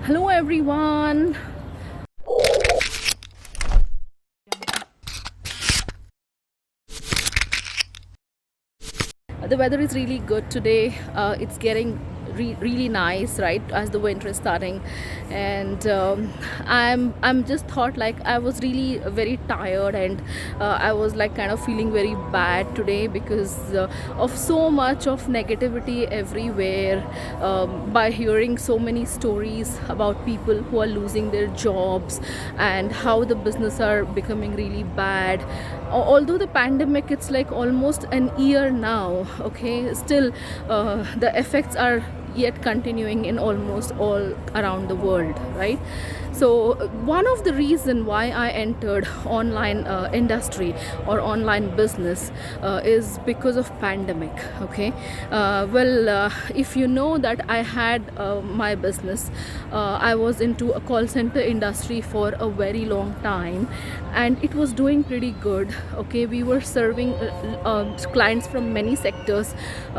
Hello everyone. The weather is really good today. It's getting really nice, right, as the winter is starting, and I'm just thought like I was really very tired, and I was like kind of feeling very bad today because of so much of negativity everywhere. By hearing so many stories about people who are losing their jobs and how the business are becoming really bad. Although the pandemic, it's like almost an year now, okay, still the effects are yet continuing in almost all around the world, right? So one of the reason why I entered online industry or online business is because of pandemic, okay. If you know that I had my business, I was into a call center industry for a very long time, and it was doing pretty good, okay. We were serving clients from many sectors,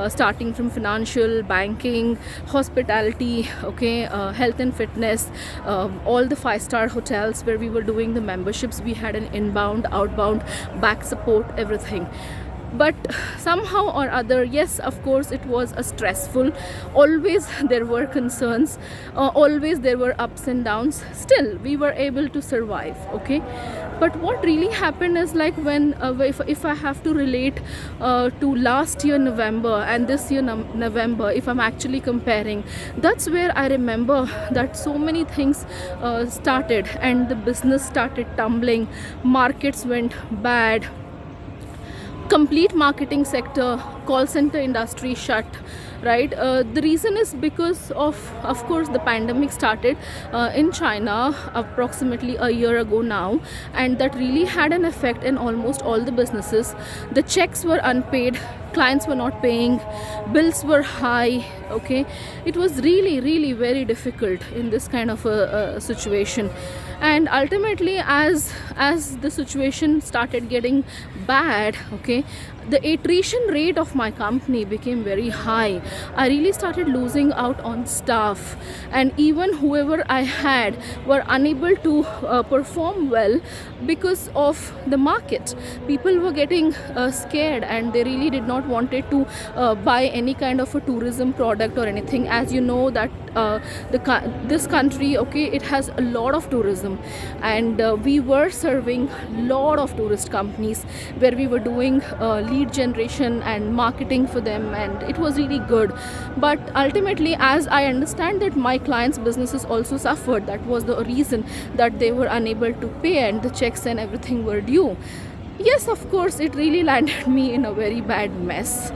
starting from financial, banking, hospitality, okay, health and fitness, all the five-star hotels where we were doing the memberships. We had an inbound, outbound, back support, everything. But somehow or other, yes, of course it was a stressful, always there were concerns, always there were ups and downs, still we were able to survive, okay. But what really happened is like when if I have to relate to last year November and this year November, if I'm actually comparing, that's where I remember that so many things started, and the business started tumbling, markets went bad, complete marketing sector, call center industry shut, right. The reason is because of course the pandemic started in China approximately a year ago now, and that really had an effect in almost all the businesses. The checks were unpaid, clients were not paying, bills were high, okay. It was really very difficult in this kind of a situation. And ultimately, as the situation started getting bad, okay, the attrition rate of my company became very high. I really started losing out on staff, and even whoever I had were unable to perform well because of the market. People were getting scared, and they really did not wanted to buy any kind of a tourism product or anything. As you know that this country, okay, it has a lot of tourism, and we were serving lot of tourist companies where we were doing lead generation and marketing for them, and it was really good. But ultimately, as I understand that my clients' businesses also suffered, that was the reason that they were unable to pay and the checks and everything were due. Yes, of course, it really landed me in a very bad mess.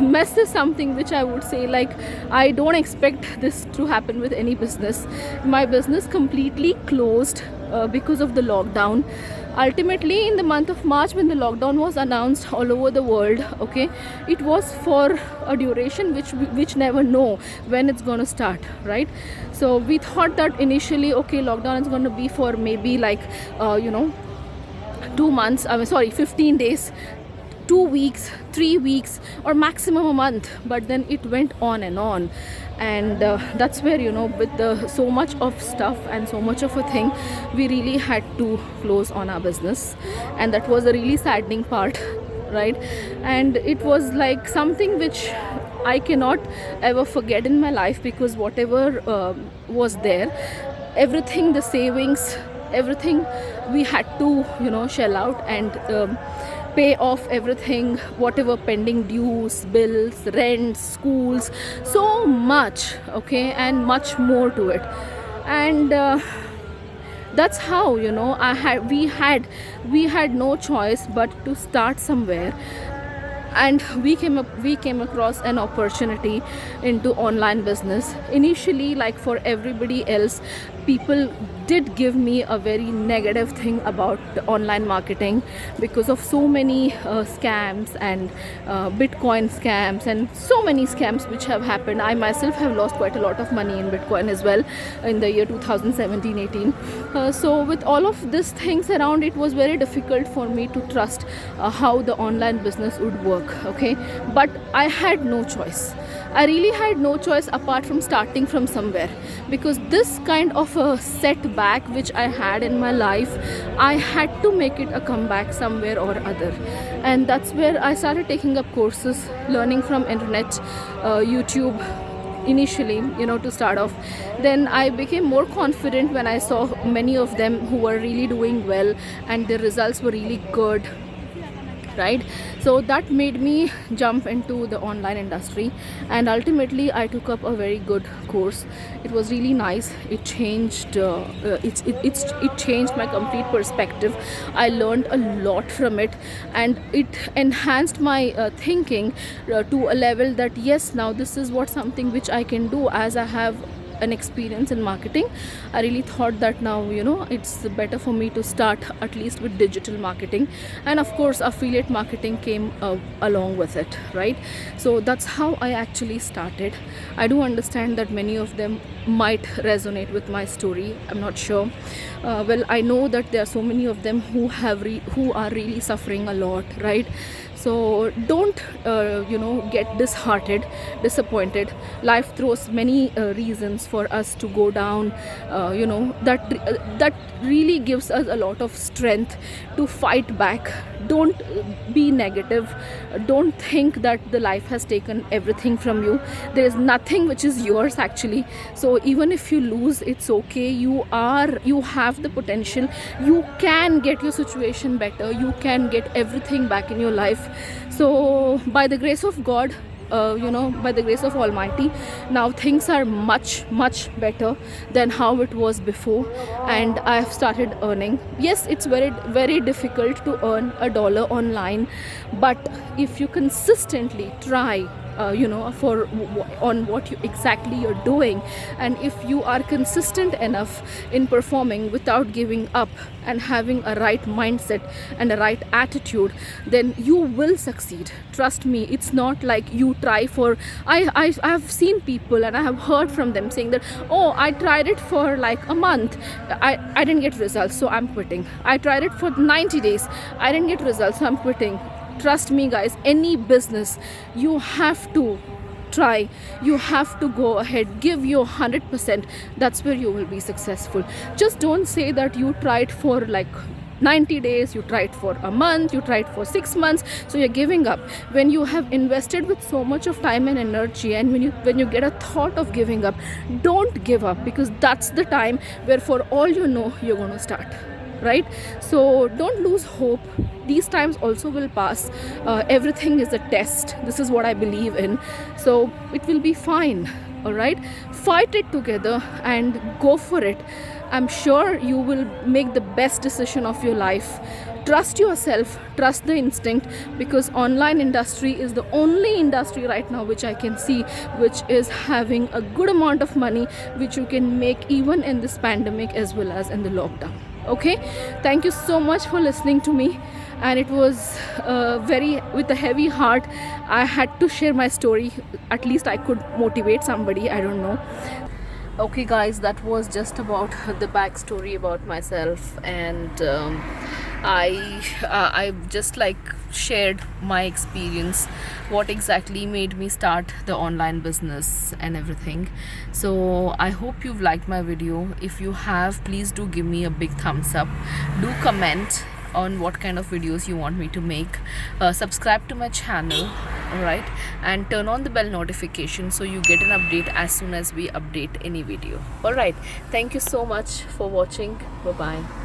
Mess is something which I would say, like, I don't expect this to happen with any business. My business completely closed because of the lockdown. Ultimately, in the month of March, when the lockdown was announced all over the world, okay, it was for a duration which never know when it's going to start, right? So we thought that initially, okay, lockdown is going to be for maybe like 2 months, 15 days, 2 weeks, 3 weeks, or maximum a month. But then it went on and on, and that's where, with so much of stuff and so much of a thing, we really had to close on our business, and that was a really saddening part, right. And it was like something which I cannot ever forget in my life, because whatever was there, everything, the savings, everything, we had to shell out and pay off everything, whatever pending dues, bills, rents, schools, so much, okay, and much more to it. And that's how, we had no choice but to start somewhere. And we came across an opportunity into online business. Initially, like for everybody else, people did give me a very negative thing about online marketing because of so many scams and bitcoin scams and so many scams which have happened. I myself have lost quite a lot of money in bitcoin as well in the year 2017-18. So with all of these things around, it was very difficult for me to trust how the online business would work, okay. But I had no choice. I really had no choice apart from starting from somewhere, because this kind of a setback which I had in my life, I had to make it a comeback somewhere or other. And that's where I started taking up courses, learning from internet, YouTube initially, to start off. Then I became more confident when I saw many of them who were really doing well and their results were really good, right? So that made me jump into the online industry, and ultimately I took up a very good course. It was really nice. It changed it changed my complete perspective. I learned a lot from it, and it enhanced my thinking to a level that yes, now this is what something which I can do, as I have an experience in marketing. I really thought that now, it's better for me to start at least with digital marketing, and of course affiliate marketing came along with it, right? So that's how I actually started. I do understand that many of them might resonate with my story. I'm not sure. Well, I know that there are so many of them who are really suffering a lot, right? So don't get disheartened, disappointed. Life throws many reasons for us to go down, that really gives us a lot of strength to fight back. Don't be negative. Don't think that the life has taken everything from you. There is nothing which is yours actually. So even if you lose, it's okay. You have the potential. You can get your situation better. You can get everything back in your life. So by the grace of God, by the grace of Almighty, now things are much better than how it was before, and I have started earning. Yes, it's very difficult to earn $1 online, but if you consistently try, on what exactly you're doing, and if you are consistent enough in performing without giving up and having a right mindset and a right attitude, then you will succeed. Trust me. It's not like you try for I have seen people and I have heard from them saying that, oh, I tried it for like a month, I didn't get results, so I'm quitting. I tried it for 90 days, I didn't get results, so I'm quitting. Trust me guys, any business, you have to try, you have to go ahead, give your 100%. That's where you will be successful. Just don't say that you tried for like 90 days, you tried for a month, you tried for 6 months, so you're giving up. When you have invested with so much of time and energy, and when you get a thought of giving up, don't give up, because that's the time where for all you know you're going to start, right? So don't lose hope. These times also will pass. Everything is a test. This is what I believe in. So it will be fine. All right, fight it together and go for it. I'm sure you will make the best decision of your life. Trust yourself, trust the instinct, because online industry is the only industry right now which I can see which is having a good amount of money, which you can make even in this pandemic as well as in the lockdown. Okay, thank you so much for listening to me, and it was very with a heavy heart I had to share my story. At least I could motivate somebody, I don't know. Okay guys, that was just about the backstory about myself, and I just like shared my experience, what exactly made me start the online business and everything. So I hope you've liked my video. If you have, please do give me a big thumbs up. Do comment on what kind of videos you want me to make. Subscribe to my channel, alright, and turn on the bell notification so you get an update as soon as we update any video. Alright, thank you so much for watching. Bye bye.